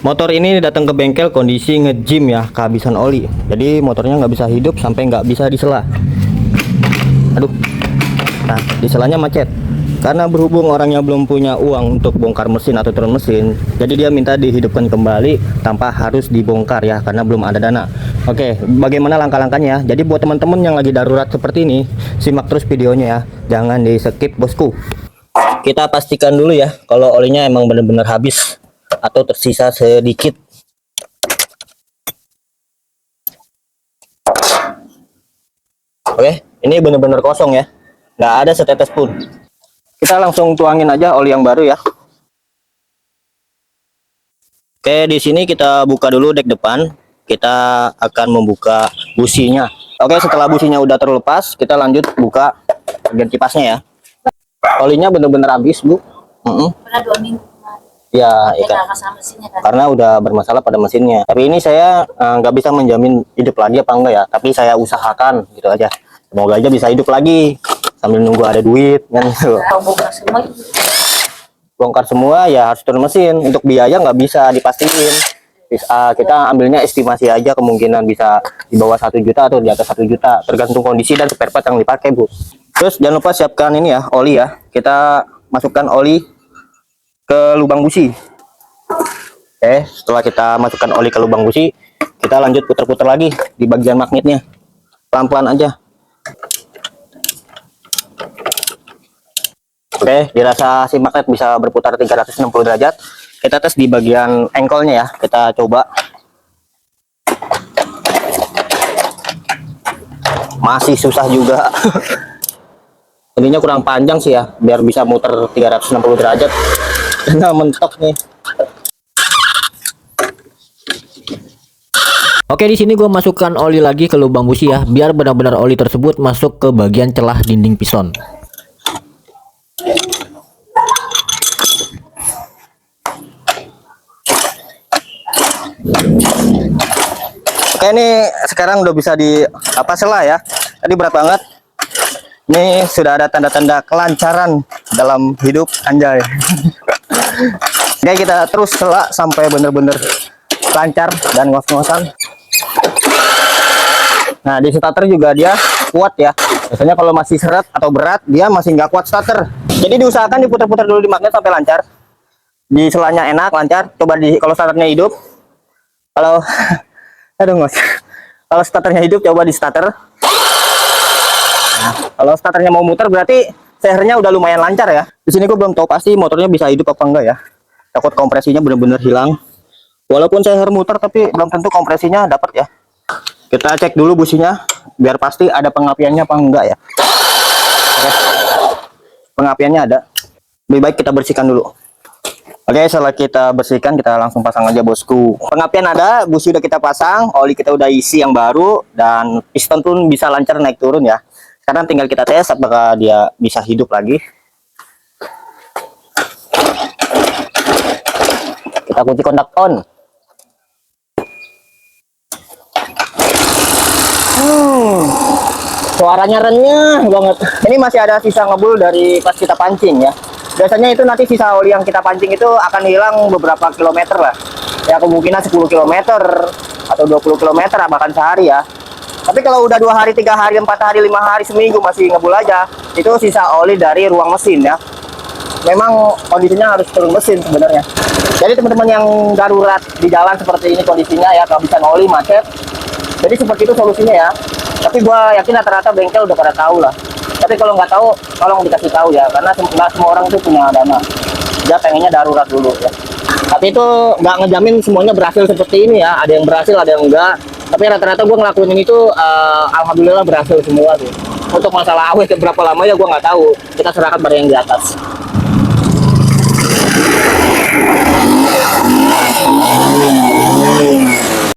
Motor ini datang ke bengkel kondisi nge-gym ya, kehabisan oli. Jadi motornya nggak bisa hidup sampai nggak bisa disela. Aduh, nah diselanya macet. Karena berhubung orangnya belum punya uang untuk bongkar mesin atau turun mesin, jadi dia minta dihidupkan kembali tanpa harus dibongkar ya, karena belum ada dana. Oke, bagaimana langkah-langkahnya? Jadi buat teman-teman yang lagi darurat seperti ini, simak terus videonya ya, jangan di skip bosku. Kita pastikan dulu ya, kalau olinya emang benar-benar habis atau tersisa sedikit. Oke, ini benar-benar kosong ya, nggak ada setetes pun. Kita langsung tuangin aja oli yang baru ya. Oke, di sini kita buka dulu dek depan. Kita akan membuka businya. Oke, setelah businya udah terlepas, kita lanjut buka bagian kipasnya ya. Olinya benar-benar habis, Bu. Pernah 2 minggu. Ya, ikan. Karena udah bermasalah pada mesinnya. Tapi ini saya nggak bisa menjamin hidup lagi apa enggak ya. Tapi saya usahakan gitu aja. Semoga aja bisa hidup lagi sambil nunggu ada duit kan gitu. Bongkar semua ya harus turun mesin. Untuk biaya nggak bisa dipastiin. Kita ambilnya estimasi aja, kemungkinan bisa di bawah 1 juta atau di atas 1 juta, tergantung kondisi dan spare part yang dipakai, Bu. Terus jangan lupa siapkan ini ya, oli ya. Kita masukkan oli ke lubang busi. Oke, setelah kita masukkan oli ke lubang busi, kita lanjut putar-putar lagi di bagian magnetnya. Pelan-pelan aja. Oke, dirasa si magnet bisa berputar 360 derajat. Kita tes di bagian engkolnya ya. Kita coba. Masih susah juga. Ininya kurang panjang sih ya, biar bisa muter 360 derajat. Karena mentok nih. Oke, di sini gue masukkan oli lagi ke lubang busi ya, biar benar-benar oli tersebut masuk ke bagian celah dinding piston. Oke, ini sekarang udah bisa sela ya. Tadi berat banget. Ini sudah ada tanda-tanda kelancaran dalam hidup, anjay. Oke, kita terus sela sampai bener-bener lancar dan ngos-ngosan. Nah, di starter juga dia kuat ya. Biasanya kalau masih seret atau berat, dia masih nggak kuat starter. Jadi diusahakan diputar-putar dulu di magnet sampai lancar. Di selanya enak, lancar. Coba kalau starternya hidup. Kalau aduh ngos. Kalau starternya hidup, coba di starter. Nah, kalau starternya mau muter berarti sehernya udah lumayan lancar ya. Di sini gue belum tahu pasti motornya bisa hidup apa enggak ya. Takut kompresinya benar-benar hilang. Walaupun seher muter tapi belum tentu kompresinya dapat ya. Kita cek dulu businya biar pasti ada pengapiannya apa enggak ya. Oke. Pengapiannya ada. Lebih baik kita bersihkan dulu. Oke, setelah kita bersihkan, kita langsung pasang aja bosku. Pengapian ada, busi udah kita pasang, oli kita udah isi yang baru, dan piston pun bisa lancar naik turun ya. Sekarang tinggal kita tes apakah dia bisa hidup lagi. Kita kunci kontak on. Suaranya renyah banget. Ini masih ada sisa ngebul dari pas kita pancing ya. Biasanya itu nanti sisa oli yang kita pancing itu akan hilang beberapa kilometer lah. Ya kemungkinan 10 km atau 20 km bahkan sehari ya. Tapi kalau udah 2 hari, 3 hari, 4 hari, 5 hari, seminggu masih ngebul aja, itu sisa oli dari ruang mesin ya. Memang kondisinya harus turun mesin sebenarnya. Jadi teman-teman yang darurat di jalan seperti ini kondisinya ya, kehabisan oli, macet. Jadi seperti itu solusinya ya. Tapi gua yakin rata-rata bengkel udah pada tahu lah. Tapi kalau nggak tahu, tolong dikasih tahu ya, karena nggak semua orang tuh punya dana. Dia pengennya darurat dulu ya. Tapi itu nggak ngejamin semuanya berhasil seperti ini ya. Ada yang berhasil, ada yang enggak. Tapi rata-rata gue ngelakuin ini tuh, alhamdulillah berhasil semua tuh. Untuk masalah awet berapa lama ya gue nggak tahu. Kita serahkan pada yang di atas.